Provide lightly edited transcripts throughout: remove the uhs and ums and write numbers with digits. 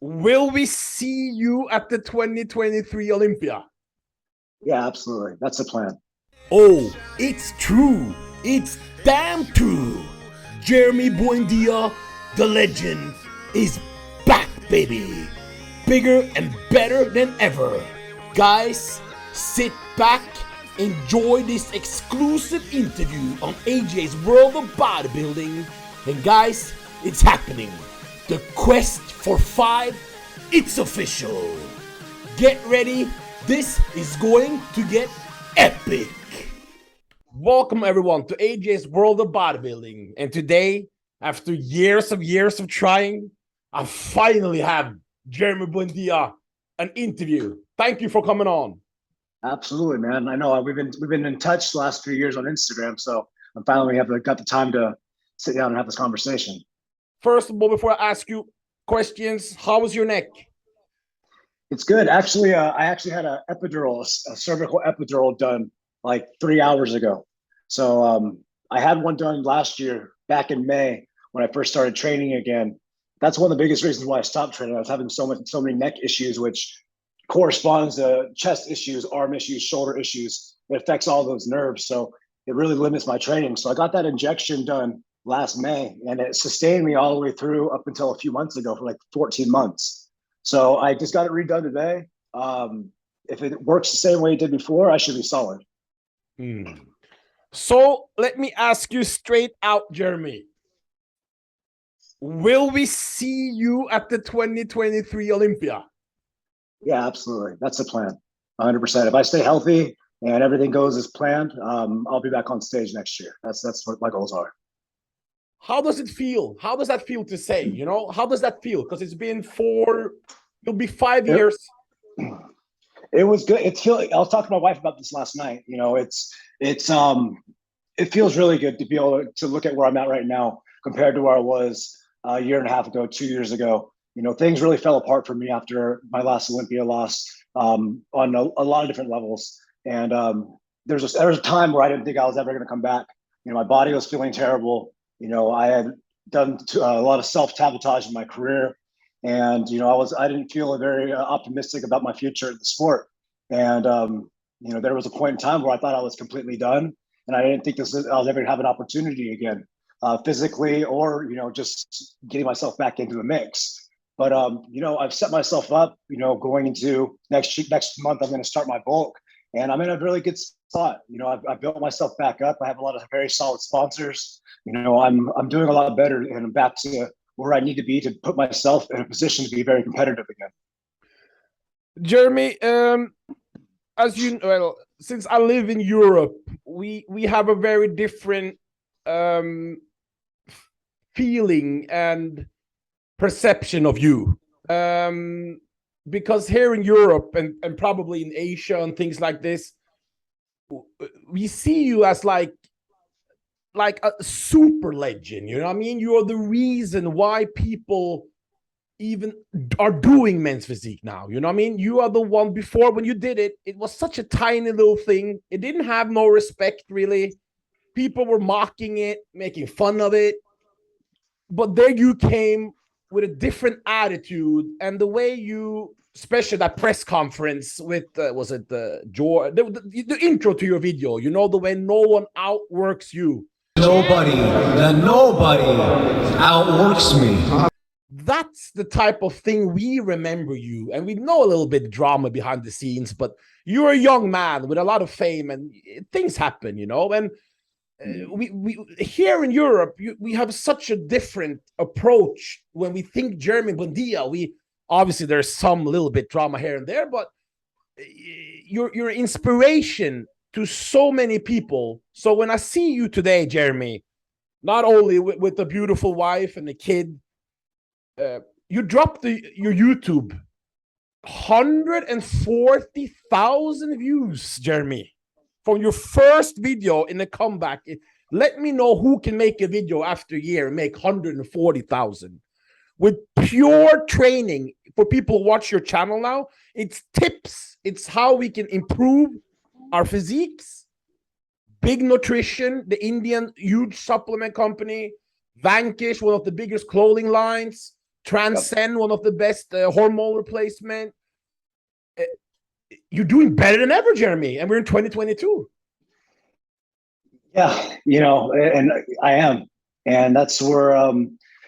Will we see you at the 2023 Olympia? Yeah, absolutely. That's the plan. Oh, it's true. It's damn true. Jeremy Buendia, the legend, is back, baby. Bigger and better than ever. Guys, sit back, enjoy this exclusive interview on AJ's World of Bodybuilding. And guys, it's happening. The quest for 5, it's official. Get ready. This is going to get epic. Welcome everyone to AJ's World of Bodybuilding. And today, after years of trying, I finally have Jeremy Buendia an interview. Thank you for coming on. Absolutely, man. I know we've been in touch the last few years on Instagram, so I'm finally got the time to sit down and have this conversation. First of all, before I ask you questions, how was your neck? It's good. Actually, I actually had a cervical epidural done like 3 hours ago. So I had one done last year, back in May, when I first started training again. That's one of the biggest reasons why I stopped training. I was having so many neck issues, which corresponds to chest issues, arm issues, shoulder issues. It affects all those nerves. So it really limits my training. So I got that injection done last May, and it sustained me all the way through up until a few months ago for like 14 months. So I just got it redone today. If it works the same way it did before, I should be solid. So let me ask you straight out, Jeremy. Will we see you at the 2023 Olympia? Yeah, absolutely. That's the plan. 100%. If I stay healthy and everything goes as planned, I'll be back on stage next year. That's what my goals are. How does it feel? How does that feel to say? You know, how does that feel? Because it's been it'll be 5 years. It was good. I was talking to my wife about this last night. You know, it feels really good to be able to look at where I'm at right now compared to where I was a year and a half ago, 2 years ago. You know, things really fell apart for me after my last Olympia loss on a lot of different levels. And there was a time where I didn't think I was ever going to come back. You know, my body was feeling terrible. You know, I had done a lot of self-sabotage in my career. And, you know, I didn't feel very optimistic about my future in the sport. And, you know, there was a point in time where I thought I was completely done. And I didn't think I was ever going to have an opportunity again, physically or, you know, just getting myself back into the mix. But, you know, I've set myself up, you know, going into next month, I'm going to start my bulk. And I'm in a really good spot. You know, I've built myself back up. I have a lot of very solid sponsors. You know, I'm doing a lot better, and I'm back to where I need to be to put myself in a position to be very competitive again. Jeremy, since I live in Europe, we have a very different feeling and perception of you. Because here in Europe and probably in Asia and things like this, we see you as like a super legend, you know what I mean? You're the reason why people even are doing men's physique now, you know what I mean? You are the one. Before, when you did it, it was such a tiny little thing. It didn't have no respect, really. People were mocking it, making fun of it. But there you came with a different attitude, and the way you, especially that press conference with was it the intro to your video, you know, the way no one outworks you. Nobody outworks me. That's the type of thing we remember you, and we know a little bit of drama behind the scenes, but you're a young man with a lot of fame, and things happen, you know. And we here in Europe, we have such a different approach when we think Jeremy Buendia. We obviously, there's some little bit drama here and there, but you're inspiration to so many people. So when I see you today, Jeremy, not only with a beautiful wife and a kid, you dropped your YouTube 140,000 views, Jeremy, from your first video in the comeback. Let me know who can make a video after a year and make 140,000 with pure training. For people who watch your channel now, it's tips. It's how we can improve our physiques. Big Nutrition, the Indian huge supplement company, Vanquish, one of the biggest clothing lines, transcend one of the best hormone replacement. You're doing better than ever, Jeremy, and we're in 2022. Yeah, you know, and I am, and that's where,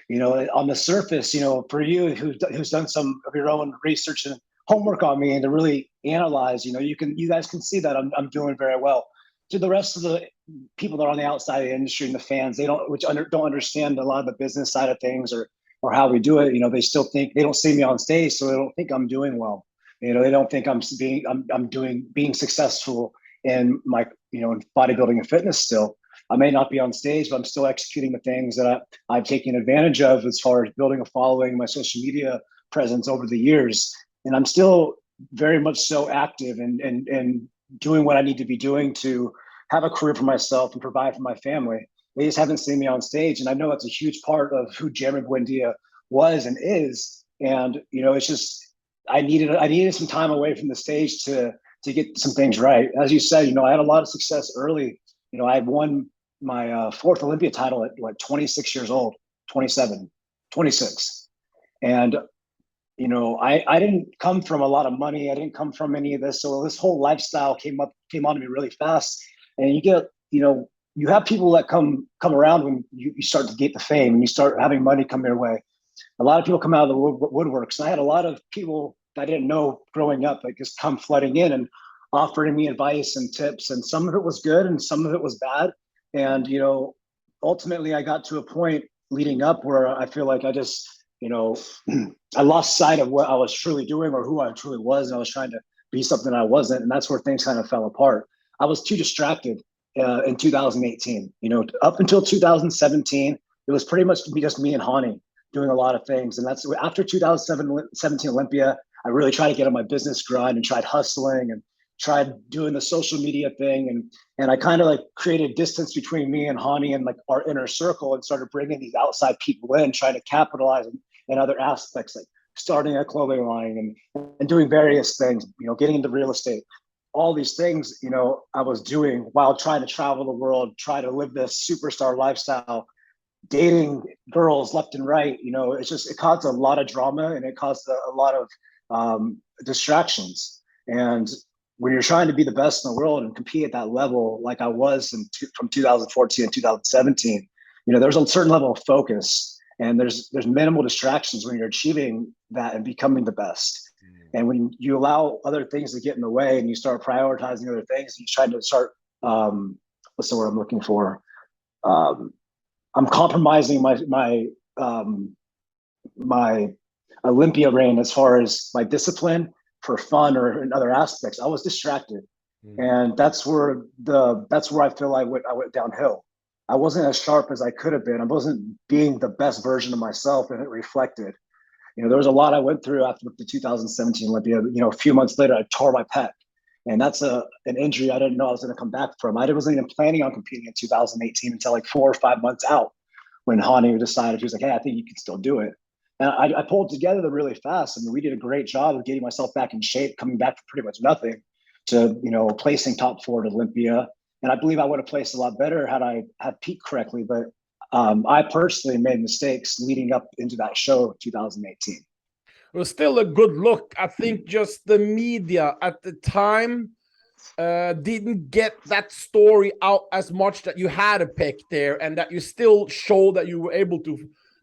you know, on the surface, you know, for you who's done some of your own research and homework on me, and to really analyze, you know, you guys can see that I'm doing very well. To the rest of the people that are on the outside of the industry and the fans, they don't understand a lot of the business side of things or how we do it. You know, they still think they don't see me on stage, so they don't think I'm doing well. You know, they don't think I'm being successful in my, you know, in bodybuilding and fitness still. I may not be on stage, but I'm still executing the things that I've taken advantage of as far as building a following, my social media presence over the years. And I'm still very much so active and doing what I need to be doing to have a career for myself and provide for my family. They just haven't seen me on stage. And I know that's a huge part of who Jeremy Buendia was and is. And, you know, it's just, I needed some time away from the stage to get some things right. As you said, you know, I had a lot of success early. You know, I had won my fourth Olympia title at 26 years old, 27, 26. And, you know, I didn't come from a lot of money. I didn't come from any of this. So this whole lifestyle came on to me really fast. And you get, you know, you have people that come around when you start to get the fame and you start having money come your way. A lot of people come out of the woodworks. And I had a lot of people I didn't know growing up, like just come flooding in and offering me advice and tips. And some of it was good and some of it was bad. And, you know, ultimately I got to a point leading up where I feel like I just, you know, I lost sight of what I was truly doing or who I truly was. And I was trying to be something I wasn't. And that's where things kind of fell apart. I was too distracted in 2018. You know, up until 2017, it was pretty much just me and Hani doing a lot of things. And that's after 2017 Olympia, I really tried to get on my business grind and tried hustling and tried doing the social media thing. And I kind of like created distance between me and Hani and like our inner circle and started bringing these outside people in, trying to capitalize in other aspects, like starting a clothing line and doing various things, you know, getting into real estate. All these things, you know, I was doing while trying to travel the world, try to live this superstar lifestyle, dating girls left and right. You know, it caused a lot of drama and it caused a lot of distractions. And when you're trying to be the best in the world and compete at that level, like I was from 2014 and 2017, you know, there's a certain level of focus and there's minimal distractions when you're achieving that and becoming the best. And when you allow other things to get in the way and you start prioritizing other things, you try to start, what's the word I'm looking for? I'm compromising my Olympia reign as far as my discipline for fun or in other aspects. I was distracted. And that's where I feel I went downhill. I wasn't as sharp as I could have been. I wasn't being the best version of myself, and it reflected. You know, there was a lot I went through after the 2017 Olympia. You know, a few months later, I tore my pec. And that's an injury I didn't know I was going to come back from. I wasn't even planning on competing in 2018 until like 4 or 5 months out when Hani decided, he was like, hey, I think you can still do it. And I pulled together really fast. I mean, we did a great job of getting myself back in shape, coming back from pretty much nothing to, you know, placing top 4 at Olympia. And I believe I would have placed a lot better had I had peaked correctly. But I personally made mistakes leading up into that show 2018. It was still a good look. I think just the media at the time didn't get that story out as much, that you had a pick there and that you still showed that you were able to,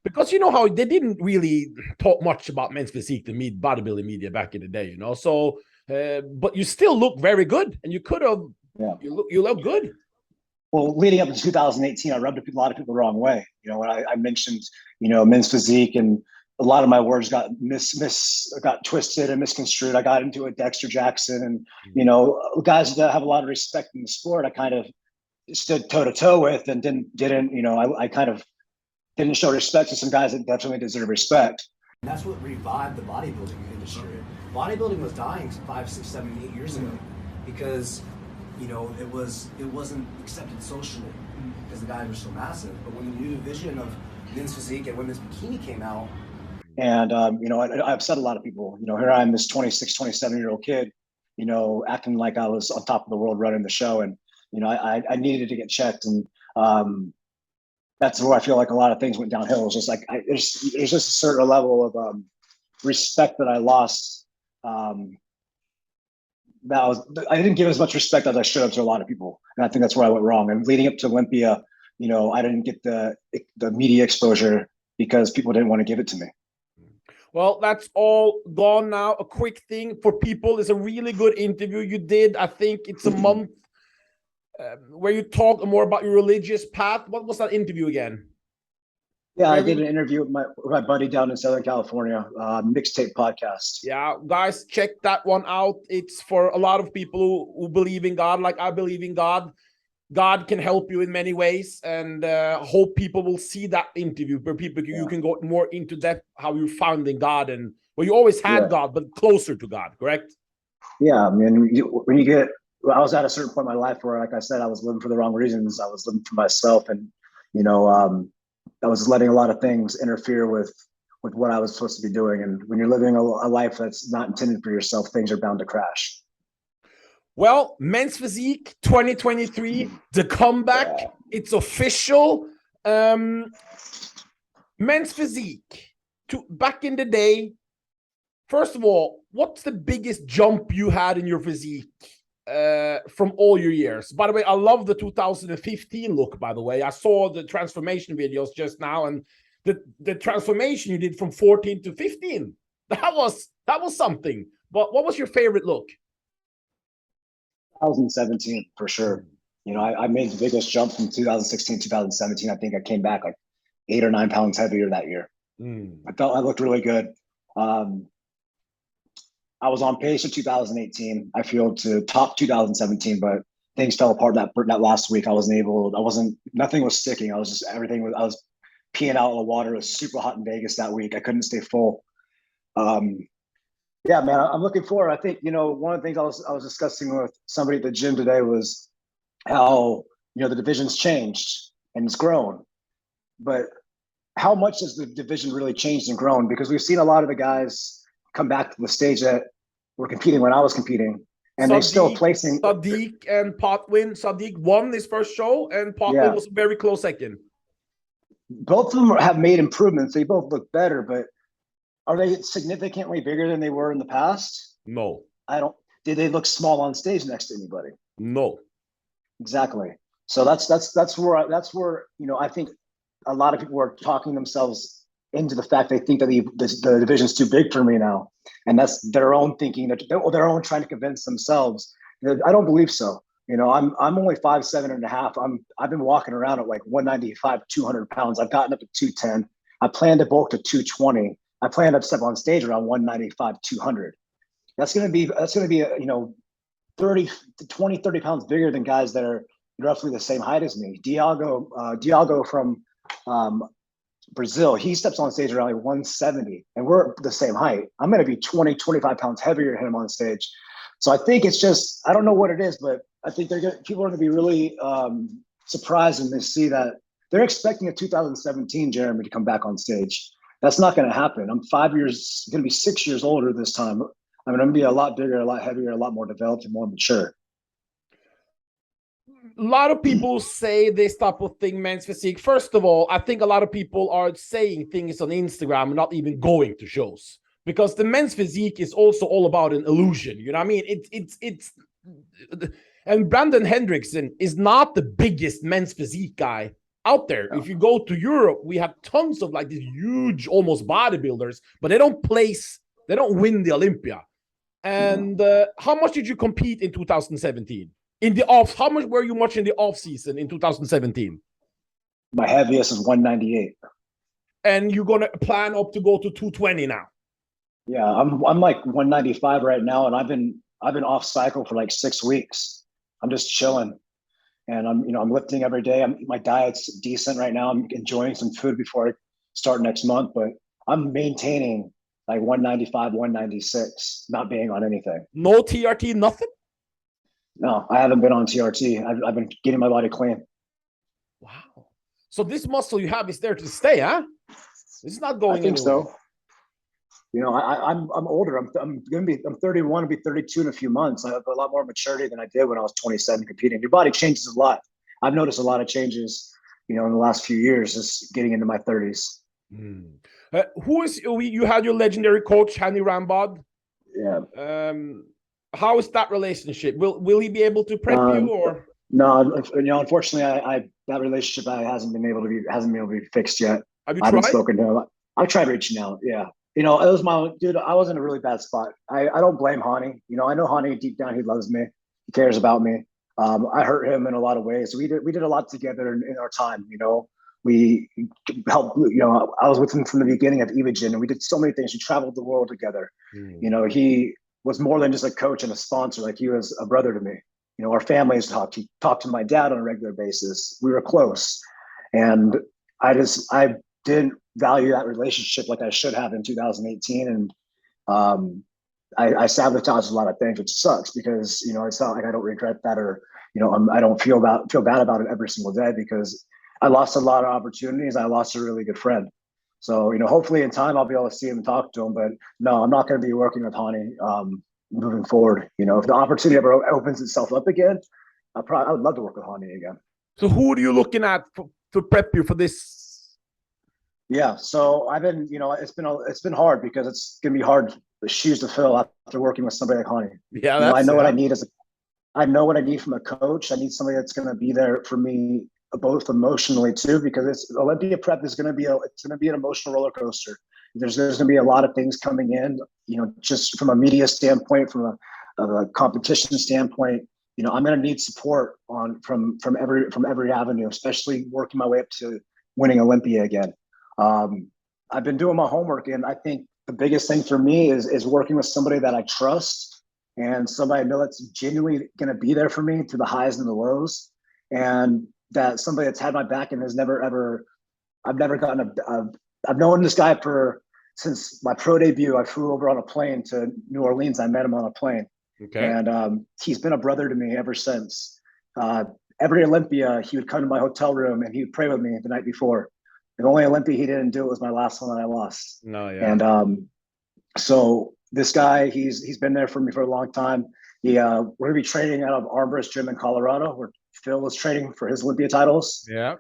because you know how they didn't really talk much about men's physique, the bodybuilding media back in the day, you know. So, but you still look very good, and you could have, you look good. Well, leading up to 2018, I rubbed a lot of people the wrong way. You know, when I mentioned, you know, men's physique, and a lot of my words got got twisted and misconstrued. I got into it, Dexter Jackson, and you know, guys that have a lot of respect in the sport, I kind of stood toe to toe with, and didn't you know, I kind of didn't show respect to some guys that definitely deserve respect. And that's what revived the bodybuilding industry. Bodybuilding was dying 5, 6, 7, 8 years ago because, you know, it wasn't accepted socially because the guys were so massive. But when the new vision of men's physique and women's bikini came out, and you know, I've said a lot of people, you know, here I am, this 26, 27-year-old kid, you know, acting like I was on top of the world running the show, and you know, I needed to get checked, and that's where I feel like a lot of things went downhill. It was just like there's just a certain level of respect that I lost. I didn't give as much respect as I should have to a lot of people, and I think that's where I went wrong. And leading up to Olympia, I didn't get the media exposure because people didn't want to give it to me. Well, that's all gone now. A quick thing for people is a really good interview you did. I think it's a month where you talk more about your religious path. What was that interview again? Yeah, I did an interview with my buddy down in Southern California, Mixtape Podcast. Yeah, guys, check that one out. It's for a lot of people who believe in God, like I believe in God. God can help you in many ways, and hope people will see that interview where you can go more into depth how you found in God, and you always had God, but closer to God, correct? Yeah, I mean, I was at a certain point in my life where, like I said, I was living for the wrong reasons. I was living for myself, and I was letting a lot of things interfere with what I was supposed to be doing. And when you're living a life that's not intended for yourself, things are bound to crash. Well, Men's Physique 2023, the comeback, it's official. Men's Physique, back in the day, first of all, what's the biggest jump you had in your physique from all your years? By the way, I love the 2015 look, by the way. I saw the transformation videos just now, and the transformation you did from 14 to 15, that was something. But what was your favorite look? 2017, for sure. I made the biggest jump from 2016, 2017. I think I came back like 8 or 9 pounds heavier that year. I felt I looked really good. I was on pace for 2018. I feel to top 2017, but things fell apart that last week. Nothing was sticking. I was peeing out of the water. It was super hot in Vegas that week. I couldn't stay full. Yeah, man, I'm looking forward. I think, one of the things I was discussing with somebody at the gym today was how, the division's changed and it's grown, but how much has the division really changed and grown? Because we've seen a lot of the guys come back to the stage that were competing when I was competing, and they're still placing. Sadiq and Potwin. Sadiq won his first show, and Potwin was a very close second. Both of them have made improvements. They both look better, but are they significantly bigger than they were in the past? No. Did they look small on stage next to anybody? No. Exactly. So that's where I think a lot of people are talking themselves into the fact they think that the division's too big for me now, and that's their own thinking, that their own trying to convince themselves. I don't believe so. I'm only 5'7.5". I've been walking around at like 195, 200 pounds. I've gotten up to 210. I plan to bulk to 220. I plan to step on stage around 195, 200. That's going to be 30 pounds bigger than guys that are roughly the same height as me. Diago from Brazil, he steps on stage around like 170, and we're the same height. I'm going to be 25 pounds heavier than him on stage. So I think it's just, I don't know what it is, but I think people are going to be really surprised when they see that they're expecting a 2017 Jeremy to come back on stage. That's not going to happen. I'm 5 years, going to be 6 years older this time. I'm going to be a lot bigger, a lot heavier, a lot more developed, and more mature. A lot of people say this type of thing, Men's Physique. First of all, I think a lot of people are saying things on Instagram and not even going to shows, because the Men's Physique is also all about an illusion. You know what I mean? It's and Brandon Hendrickson is not the biggest Men's Physique guy out there. If you go to Europe, we have tons of like these huge, almost bodybuilders, but they don't win the Olympia. And how much did you compete in 2017? How much were you much in the off season in 2017? My heaviest is 198. And you're gonna plan up to go to 220 now? Yeah, I'm like 195 right now, and I've been off cycle for like 6 weeks. I'm just chilling, and I'm lifting every day. My diet's decent right now. I'm enjoying some food before I start next month, but I'm maintaining like 195, 196, not being on anything. No TRT, nothing? No, I haven't been on TRT. I've been getting my body clean. Wow. So this muscle you have is there to stay, huh? It's not going anywhere. I think so. I'm older. I'm 31. I'll be 32 in a few months. I have a lot more maturity than I did when I was 27 competing. Your body changes a lot. I've noticed a lot of changes. in the last few years, just getting into my 30s. Who is you had your legendary coach, Hani Rambod? Yeah. How is that relationship? Will he be able to prep you or? No, unfortunately, I that relationship hasn't been able to be fixed yet. Have you I haven't tried? spoken to him. I've tried reaching out. Yeah. It was dude. I was in a really bad spot. I don't blame Hani. I know Hani deep down, he loves me. He cares about me. I hurt him in a lot of ways. We did a lot together in our time. We helped. I was with him from the beginning of Evogen, and we did so many things. We traveled the world together. He was more than just a coach and a sponsor. Like, he was a brother to me. Our families talked. He talked to my dad on a regular basis. We were close, and I didn't value that relationship like I should have in 2018, and I sabotaged a lot of things, which sucks because it's not like I don't regret that, or I don't feel bad about it every single day, because I lost a lot of opportunities. I lost a really good friend. So hopefully in time I'll be able to see him and talk to him. But no, I'm not going to be working with Hani moving forward. If the opportunity ever opens itself up again, I would love to work with Hani again. So who are you looking at to prep you for this? Yeah, so I've been, it's been hard, because it's gonna be hard, the shoes to fill after working with somebody like Hani. Yeah, I know what I need I know what I need from a coach. I need somebody that's gonna be there for me, both emotionally too, because Olympia prep is gonna be an emotional roller coaster. There's gonna be a lot of things coming in, just from a media standpoint, from a competition standpoint. I'm gonna need support from every avenue, especially working my way up to winning Olympia again. I've been doing my homework, and I think the biggest thing for me is working with somebody that I trust, and somebody I know that's genuinely going to be there for me through the highs and the lows, and that somebody that's had my back and has never ever, I've known this guy since my pro debut. I flew over on a plane to New Orleans. I met him on a plane. Okay. And he's been a brother to me ever since. Every Olympia, he would come to my hotel room and he would pray with me the night before. The only Olympia he didn't do was my last one that I lost. No, yeah. And so this guy, he's been there for me for a long time. We're gonna be training out of Armbrust Gym in Colorado, where Phil was training for his Olympia titles. Yeah.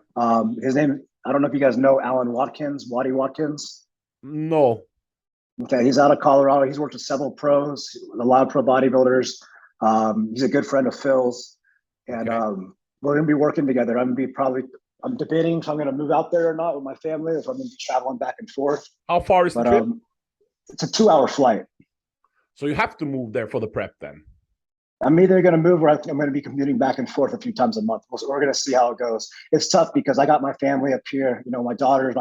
His name, I don't know if you guys know Alan Waddy Watkins. No. Okay, he's out of Colorado. He's worked with several pros, a lot of pro bodybuilders. He's a good friend of Phil's, and we're gonna be working together. I'm debating if I'm going to move out there or not with my family, if I'm going to be traveling back and forth. How far is the trip? It's a 2-hour flight. So you have to move there for the prep then? I'm either going to move, or I'm going to be commuting back and forth a few times a month. We're going to see how it goes. It's tough because I got my family up here. My daughter is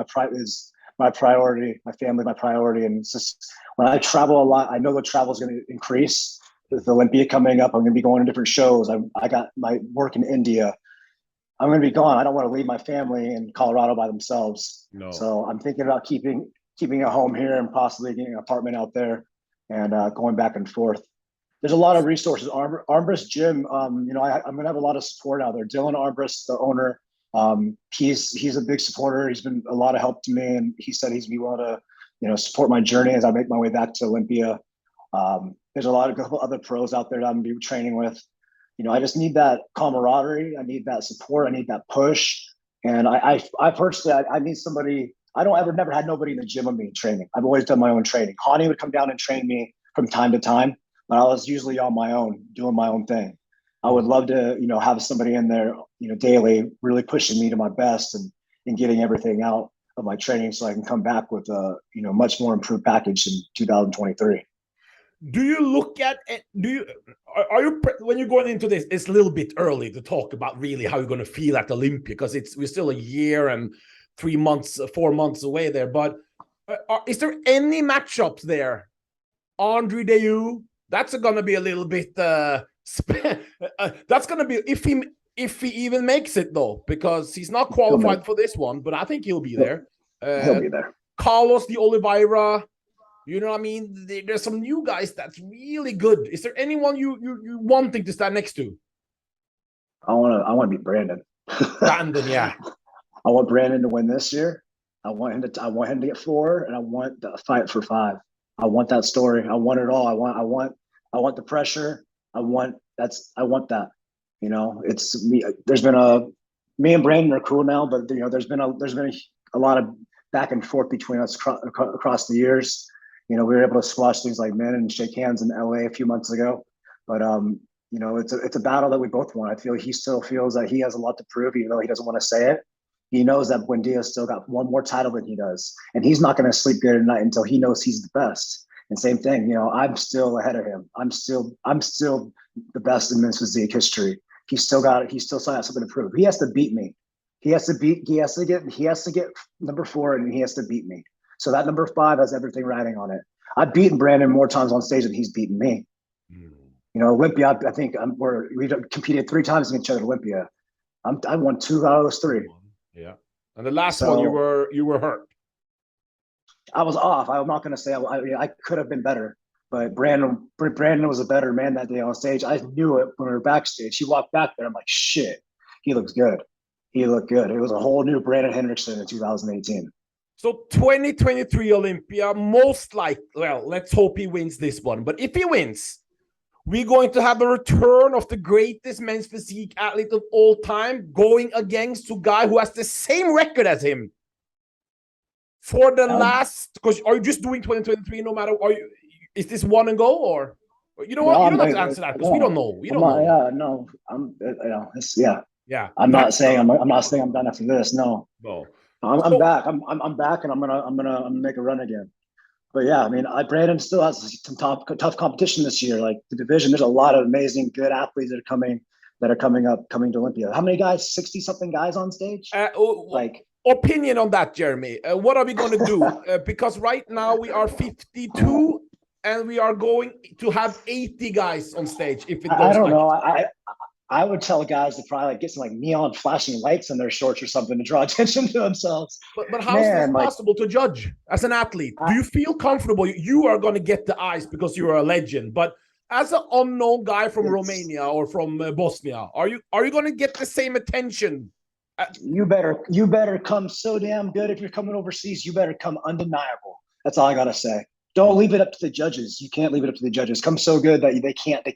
my priority, my family, my priority. And it's just, when I travel a lot, I know the travel is going to increase. With Olympia coming up, I'm going to be going to different shows. I got my work in India. I'm going to be gone. I don't want to leave my family in Colorado by themselves. No. So I'm thinking about keeping a home here and possibly getting an apartment out there, and going back and forth. There's a lot of resources. Armbrust Gym, I'm going to have a lot of support out there. Dylan Armbrust, the owner, he's a big supporter. He's been a lot of help to me, and he said he's be willing to, support my journey as I make my way back to Olympia. There's a lot of other pros out there that I'm going to be training with. I just need that camaraderie. I need that support. I need that push. And I personally, I need somebody. Never had nobody in the gym with me training. I've always done my own training. Hani would come down and train me from time to time, but I was usually on my own, doing my own thing. I would love to, have somebody in there, daily, really pushing me to my best and getting everything out of my training, so I can come back with a, much more improved package in 2023. Do you look at it? Are you when you're going into this? It's a little bit early to talk about really how you're going to feel at Olympia, because we're still a year and 4 months away there. But is there any matchups there? Andre Dayu, that's going to be a little bit. That's going to be if he even makes it though, because he's not qualified for this one. But I think he'll be there. He'll be there. Carlos de Oliveira. You know what I mean? There's some new guys that's really good. Is there anyone you wanting to stand next to? I want to beat Brandon. Brandon, yeah. I want Brandon to win this year. I want him to get 4, and I want the fight for 5. I want that story. I want it all. I want the pressure. I want that. It's me. There's been Me and Brandon are cool now, but there's been a lot of back and forth between us across the years. We were able to squash things like men and shake hands in LA a few months ago, but it's a battle that we both won. I feel he still feels that he has a lot to prove, even though he doesn't want to say it. He knows that Buendia's still got one more title than he does, and he's not going to sleep good at night until he knows he's the best. And same thing, I'm still ahead of him. I'm still the best in men's physique history. He still has something to prove. He has to beat me. He has to get number 4, and he has to beat me. So that number 5 has everything riding on it. I've beaten Brandon more times on stage than he's beaten me. Olympia, I think we competed 3 times against each other at Olympia. I won 2 out of those 3. Yeah, and the last one you were hurt. I was off. I'm not going to say I could have been better, but Brandon was a better man that day on stage. I knew it when we were backstage. He walked back there. I'm like, shit, he looks good. He looked good. It was a whole new Brandon Hendrickson in 2018. So 2023 Olympia, most likely, well, let's hope he wins this one. But if he wins, we're going to have a return of the greatest men's physique athlete of all time going against a guy who has the same record as him. For the last, because are you just doing 2023 no matter, is this one and go, or you know what? You don't have to answer that because we don't know. We don't know. Yeah, no, I'm not saying I'm done after this. No. I'm back. I'm back, and I'm gonna make a run again. But yeah, I mean, Brandon still has some tough competition this year. Like the division, there's a lot of amazing, good athletes that are coming to Olympia. How many guys? 60-something guys on stage. Opinion on that, Jeremy. What are we going to do? Because right now we are 52, and we are going to have 80 guys on stage. If it goes, I don't know. I would tell guys to probably get some neon flashing lights in their shorts or something to draw attention to themselves. But how is this possible to judge as an athlete? Do you feel comfortable? You are going to get the eyes because you are a legend. But as an unknown guy from Romania or from Bosnia, are you going to get the same attention? You better come so damn good. If you're coming overseas, you better come undeniable. That's all I gotta say. Don't leave it up to the judges. You can't leave it up to the judges. Come so good that they can't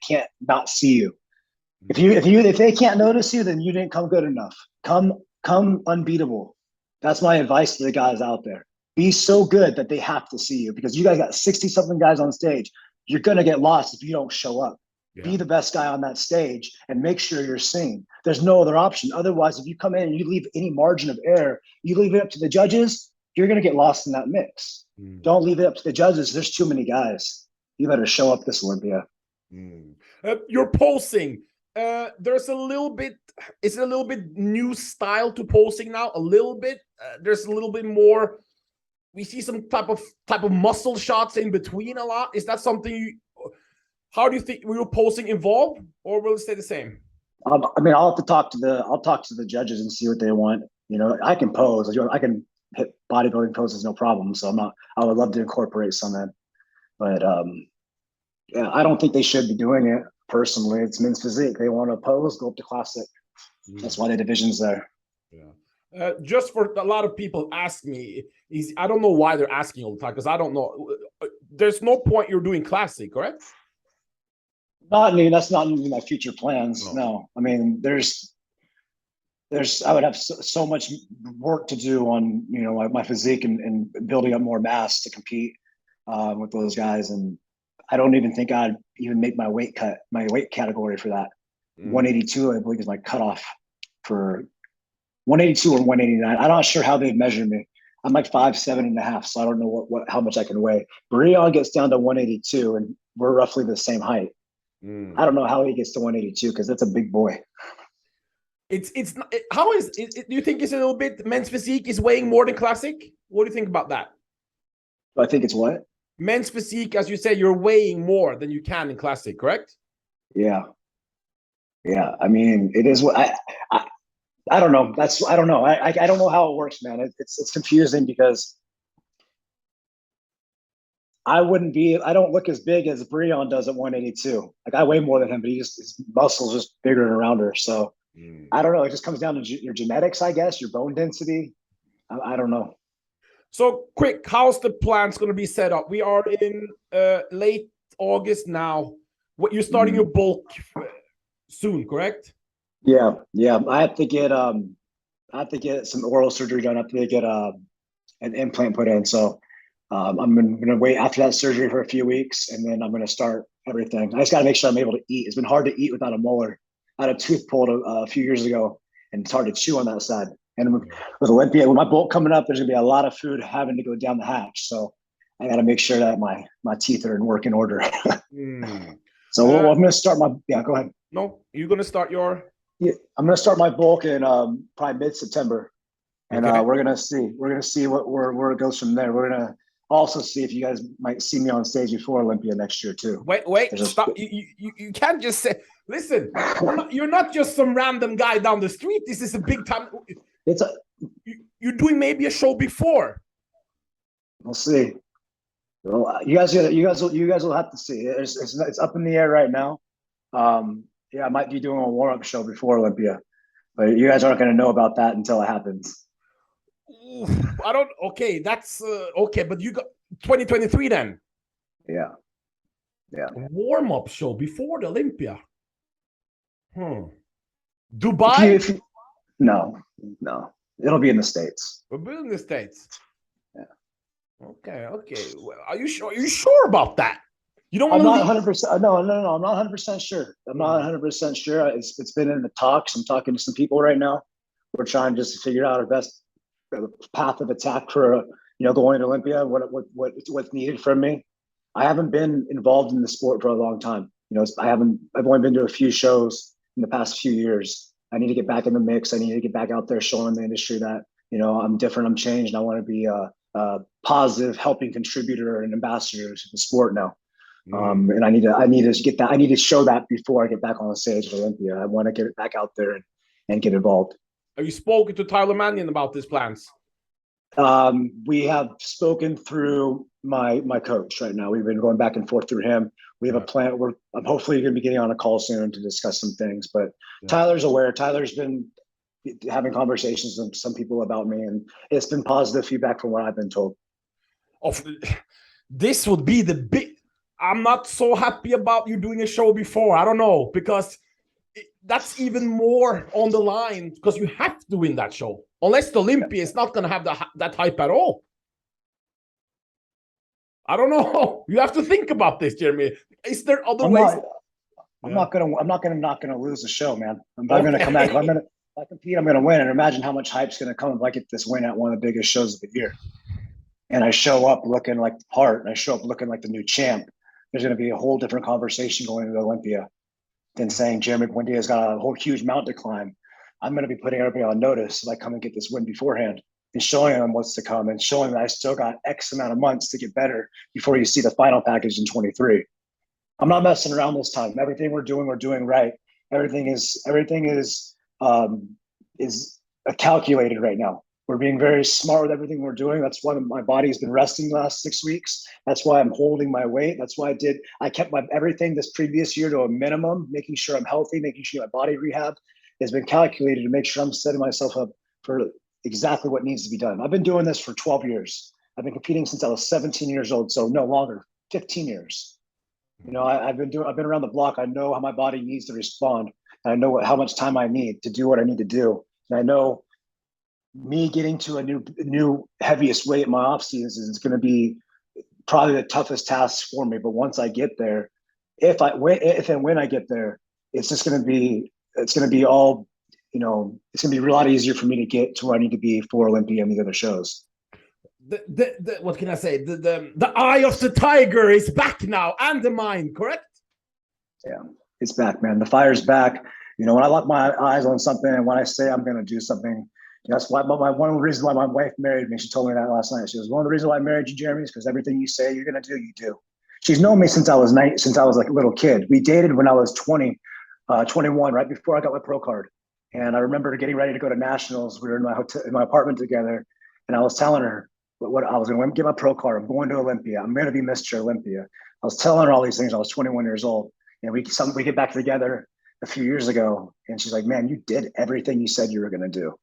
not see you. If they can't notice you, then you didn't come good enough. Come unbeatable. That's my advice to the guys out there. Be so good that they have to see you, because you guys got 60-something guys on stage. You're gonna get lost if you don't show up. Yeah. Be the best guy on that stage and make sure you're seen. There's no other option. Otherwise, if you come in and you leave any margin of error, you leave it up to the judges, you're going to get lost in that mix. Don't leave it up to the judges. There's too many guys. You better show up this Olympia. You're posing. There's a little bit, it's a little bit new style to posing now. A little bit. There's a little bit more. We see some type of muscle shots in between a lot. Is that something how do you think will posing evolve, or will it stay the same? I mean, I'll talk to the judges and see what they want. I can pose. I can hit bodybuilding poses, no problem. So I would love to incorporate some in, but yeah, I don't think they should be doing it personally. It's men's physique. They want to pose, go up to classic. That's why the division's there. Yeah. Just for a lot of people ask me, I don't know why they're asking all the time, because I don't know. There's no point you're doing classic, correct? That's not in my future plans. No. I mean, I would have so much work to do on, my physique and building up more mass to compete with those guys. And I don't even think I'd even make my weight category for that. 182, I believe, is my cutoff for 182 or 189. I'm not sure how they've measured me. I'm like 5'7.5", so I don't know how much I can weigh. Brion gets down to 182, and we're roughly the same height. I don't know how he gets to 182, because that's a big boy. It's not, how is it? Do you think it's a little bit men's physique is weighing more than classic? What do you think about that? I think it's what? Men's physique, as you say, you're weighing more than you can in classic, correct? Yeah. I mean, it is what I don't know. I don't know. I don't know how it works, man. It's confusing, because I don't look as big as Brion does at 182. Like, I weigh more than him, but his muscles just bigger and rounder. So I don't know. It just comes down to your genetics, I guess, your bone density. I don't know. So quick, how's the plans going to be set up? We are in late August now. You're starting your bulk soon, correct? Yeah. I have to get I have to get some oral surgery done. I have to get an implant put in. So I'm gonna wait after that surgery for a few weeks, and then I'm gonna start everything. I just gotta make sure I'm able to eat. It's been hard to eat without a molar. I had a tooth pulled a few years ago, and it's hard to chew on that side. And with Olympia, with my bolt coming up, there's gonna be a lot of food having to go down the hatch. So I gotta make sure that my teeth are in working order. So I'm gonna start my Go ahead. No, you're gonna start your. Yeah, I'm gonna start my bulk in probably mid-September, and Okay. we're gonna see where it goes from there. We're gonna also see if you guys might see me on stage before Olympia next year too. Wait, stop! You can't just say. Listen, you're not just some random guy down the street. This is a big time. You're doing maybe a show before. We'll see. Well, you guys will have to see. It's up in the air right now. Yeah, I might be doing a warm-up show before Olympia, but you guys aren't going to know about that until it happens. I don't. Okay, that's okay. But you got 2023 then. Yeah. Warm-up show before the Olympia. Dubai? No. It'll be in the States. We'll be in the States. Yeah. Okay. Well, are you sure? Are you sure about that? You don't want I'm to. not 100%. No. I'm not 100% sure. I'm not 100% sure. It's been in the talks. I'm talking to some people right now. We're trying just to figure out our best path of attack for going to Olympia. What's needed from me. I haven't been involved in the sport for a long time. I've only been to a few shows in the past few years. I need to get back in the mix. I need to get back out there showing the industry that I'm different, I'm changed, and I want to be a positive, helping contributor and ambassador to the sport now. And I need to get that. I need to show that before I get back on the stage at Olympia. I want to get it back out there and get involved. Have you spoken to Tyler Mannion about these plans? We have spoken through my coach right now. We've been going back and forth through him. We have a plan. I'm hopefully going to be getting on a call soon to discuss some things. But Tyler's aware. Tyler's been having conversations with some people about me, and it's been positive feedback from what I've been told. This would be the big. I'm not so happy about you doing a show before. I don't know, because that's even more on the line, because you have to win that show. Unless the Olympia is not going to have that hype at all. I don't know. You have to think about this, Jeremy. Is there other ways? I'm not gonna lose the show, man. I'm not gonna come back. If I compete, I'm gonna win. And imagine how much hype's gonna come if I get this win at one of the biggest shows of the year. And I show up looking like the part, and I show up looking like the new champ. There's gonna be a whole different conversation going into Olympia than saying Jeremy Buendia has got a whole huge mountain to climb. I'm gonna be putting everybody on notice, like come and get this win beforehand, and showing them what's to come, and showing that I still got X amount of months to get better before you see the final package in 23. I'm not messing around this time. Everything we're doing right. Everything is calculated right now. We're being very smart with everything we're doing. That's why my body's been resting the last 6 weeks. That's why I'm holding my weight. That's why I kept everything this previous year to a minimum, making sure I'm healthy, making sure my body rehab has been calculated to make sure I'm setting myself up for exactly what needs to be done. I've been doing this for 12 years. I've been competing since I was 17 years old. So no longer, 15 years. I've been around the block. I know how my body needs to respond. I know how much time I need to do what I need to do. And I know me getting to a new heaviest weight in my off season is going to be probably the toughest task for me. But once I get there, if and when I get there, it's going to be all, it's going to be a lot easier for me to get to where I need to be for Olympia and the other shows. What can I say? The eye of the tiger is back now, and the mind, correct? Yeah, it's back, man. The fire's back. When I lock my eyes on something, and when I say I'm going to do something, that's why one of the reasons why my wife married me. She told me that last night. She was one of the reasons why I married you, Jeremy, is because everything you say you're going to do, you do. She's known me since I was like a little kid. We dated when I was 21, right before I got my pro card. And I remember getting ready to go to nationals. We were in my apartment together, and I was telling her what I was going to get my pro card. I'm going to Olympia. I'm going to be Mr. Olympia. I was telling her all these things. I was 21 years old, and we get back together a few years ago, and she's like, "Man, you did everything you said you were going to do."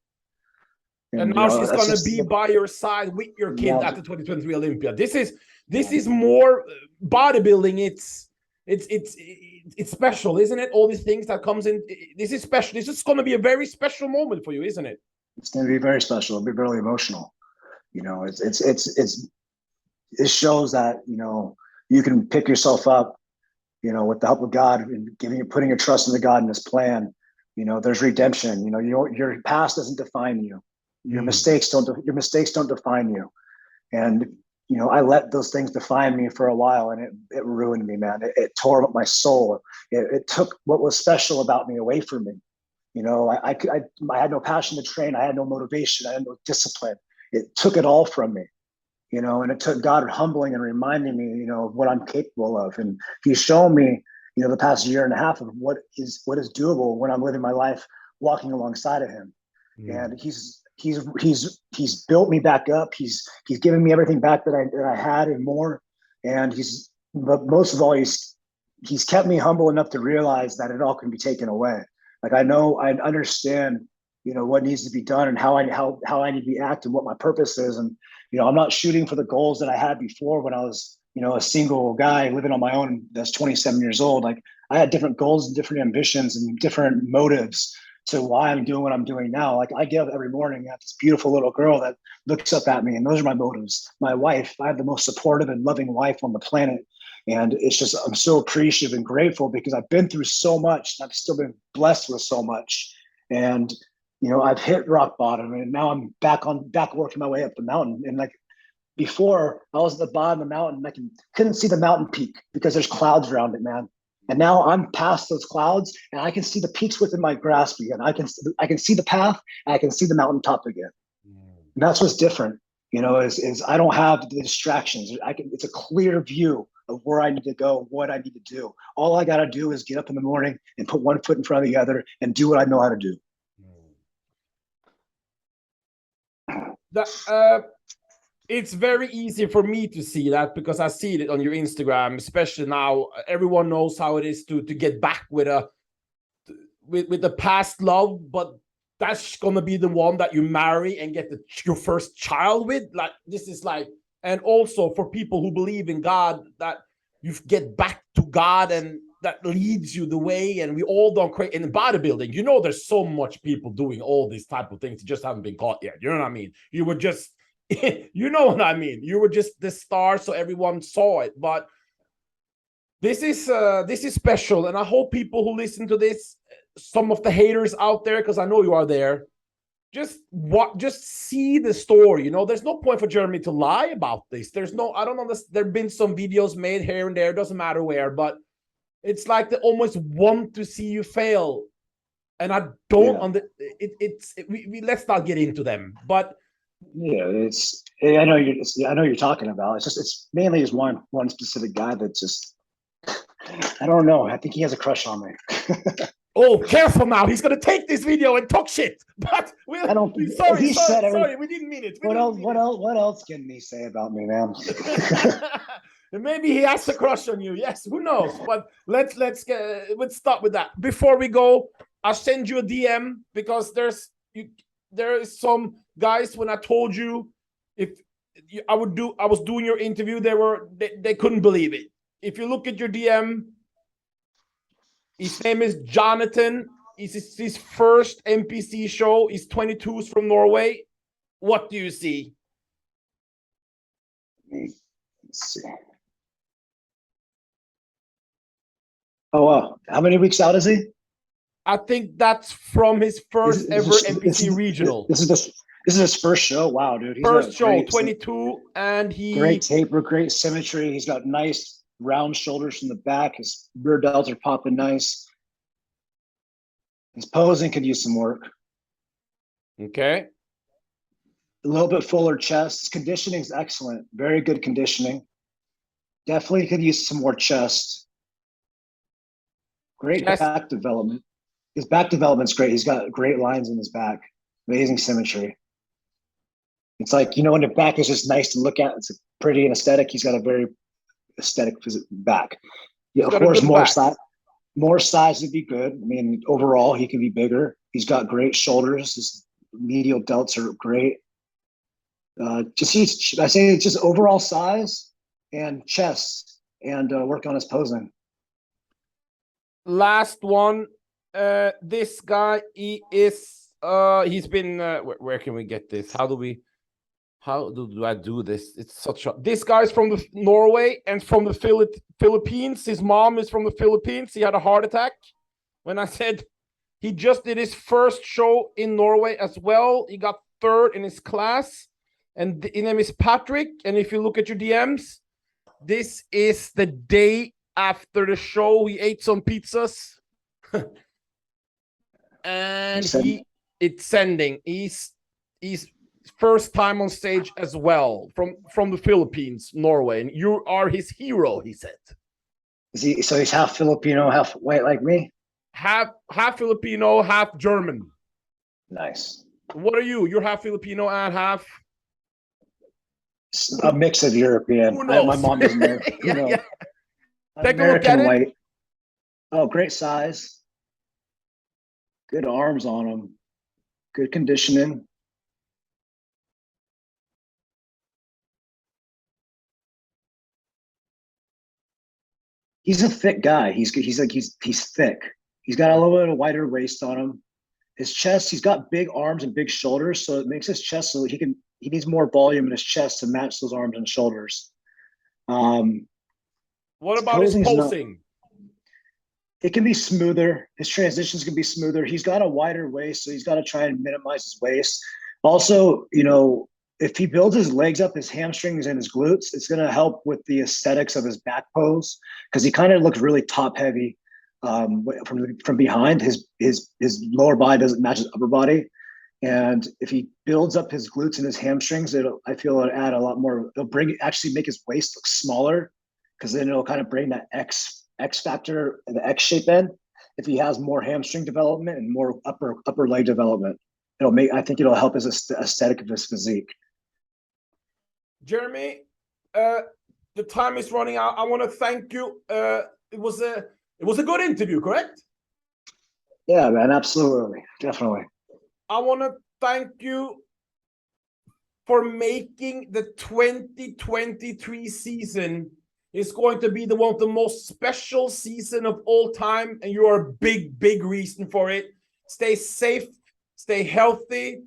And now she's going to be by your side with your kid at the 2023 Olympia. This is more bodybuilding. It's special, isn't it? All these things that comes in. This is special. This is going to be a very special moment for you, isn't it? It's going to be very special. It'll be really emotional. You know, it shows that, you know, you can pick yourself up, you know, with the help of God and putting your trust into God and His plan. You know, there's redemption. You know, your past doesn't define you. Your mistakes don't define you. And you know, I let those things define me for a while, and it ruined me, man. It tore up my soul. It took what was special about me away from me. You know, I had no passion to train. I had no motivation. I had no discipline. It took it all from me. You know, and it took God humbling and reminding me, you know, of what I'm capable of. And He's shown me, you know, the past year and a half of what is doable when I'm living my life walking alongside of Him. And he's built me back up. He's given me everything back that I had and more. And but most of all, he's kept me humble enough to realize that it all can be taken away. Like I understand, you know, what needs to be done and how I need to be acting, what my purpose is. And, you know, I'm not shooting for the goals that I had before when I was, you know, a single guy living on my own that's 27 years old. Like I had different goals and different ambitions and different motives to why I'm doing what I'm doing now. Like I get up every morning, I have this beautiful little girl that looks up at me, and those are my motives. My wife, I have the most supportive and loving wife on the planet. And it's just, I'm so appreciative and grateful because I've been through so much and I've still been blessed with so much. And, you know, I've hit rock bottom and now I'm back working my way up the mountain. And like before I was at the bottom of the mountain, I couldn't see the mountain peak because there's clouds around it, man. And now I'm past those clouds and I can see the peaks within my grasp again. I can see the path and I can see the mountaintop again. And that's what's different, you know, is I don't have the distractions. It's a clear view of where I need to go, what I need to do. All I got to do is get up in the morning and put one foot in front of the other and do what I know how to do. It's very easy for me to see that because I see it on your Instagram, especially now. Everyone knows how it is to get back with the past love, but that's gonna be the one that you marry and get your first child with. Like this is like, and also for people who believe in God, that you get back to God and that leads you the way. And we all don't create in bodybuilding. You know, there's so much people doing all these type of things, just haven't been caught yet. You know what I mean? You were just you know what I mean? You were just the star, so everyone saw it. But this is special, and I hope people who listen to this, some of the haters out there, because I know you are there, just see the story. You know, there's no point for Jeremy to lie about this. There's no, I don't know. There've been some videos made here and there, doesn't matter where, but it's like they almost want to see you fail, and I don't. Yeah. Let's not get into them, but. Yeah, I know you're talking about. It's mainly just one specific guy that just, I don't know. I think he has a crush on me. Oh, careful now! He's gonna take this video and talk shit. But sorry, we didn't mean it. What else can he say about me, man? Maybe he has a crush on you. Yes, who knows? But let's start with that. Before we go, I'll send you a DM because there is some guys, when I told you I was doing your interview, they couldn't believe it. If you look at your DM, his name is Jonathan. It's his first NPC show. He's 22, he's from Norway. What do you see? Let's see. Oh, wow. How many weeks out is he? I think that's from his first ever NPC regional. This is his first show. Wow, dude. First show, 22, and great taper, great symmetry. He's got nice round shoulders from the back. His rear delts are popping nice. His posing could use some work. Okay. A little bit fuller chest. His conditioning is excellent. Very good conditioning. Definitely could use some more chest. Great back development. His back development's great. He's got great lines in his back. Amazing symmetry. It's like, you know, when the back is just nice to look at, it's pretty and aesthetic. He's got a very aesthetic back. Yeah, of course, more size would be good. I mean, overall, he can be bigger. He's got great shoulders. His medial delts are great. I say it's just overall size and chest and work on his posing. Last one. This guy, he is He's been. Where can we get this? How do I do this? It's such a. This guy's from the Norway and from the Philippines. His mom is from the Philippines. He had a heart attack. When I said he just did his first show in Norway as well, he got third in his class, and his name is Patrick. And if you look at your DMs, this is the day after the show. We ate some pizzas, and it's sending. He's first time on stage as well from the Philippines, Norway, and you are his hero. He said. So he's half Filipino, half white like me. Half Filipino, half German. Nice. What are you? You're half Filipino and half a mix of European. My mom is American. Yeah. Take American a look at white. it. Oh, great size. Good arms on him. Good conditioning. He's a thick guy. He's thick. He's got a little bit of wider waist on him. His chest, he's got big arms and big shoulders, so it makes his chest so he needs more volume in his chest to match those arms and shoulders. What about his posing? It can be smoother. His transitions can be smoother. He's got a wider waist, so he's got to try and minimize his waist. Also, if he builds his legs up, his hamstrings and his glutes, it's going to help with the aesthetics of his back pose because he kind of looks really top heavy from behind. His lower body doesn't match his upper body, and if he builds up his glutes and his hamstrings, I feel it'll add a lot more. It'll actually make his waist look smaller because then it'll kind of bring that X factor, the X shape in. If he has more hamstring development and more upper leg development, I think it'll help his aesthetic of his physique. Jeremy, the time is running out. I want to thank you. It was a good interview, correct? Yeah, man, absolutely, definitely. I want to thank you for making the 2023 season. It's going to be one of the most special season of all time, and you are a big reason for it. Stay safe, stay healthy.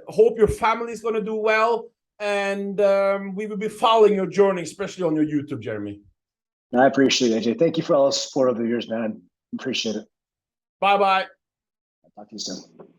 Hope your family is going to do well. And we will be following your journey, especially on your YouTube, Jeremy. I appreciate it, AJ. Thank you for all the support over the years, man. Appreciate it. Bye-bye. Talk to you soon.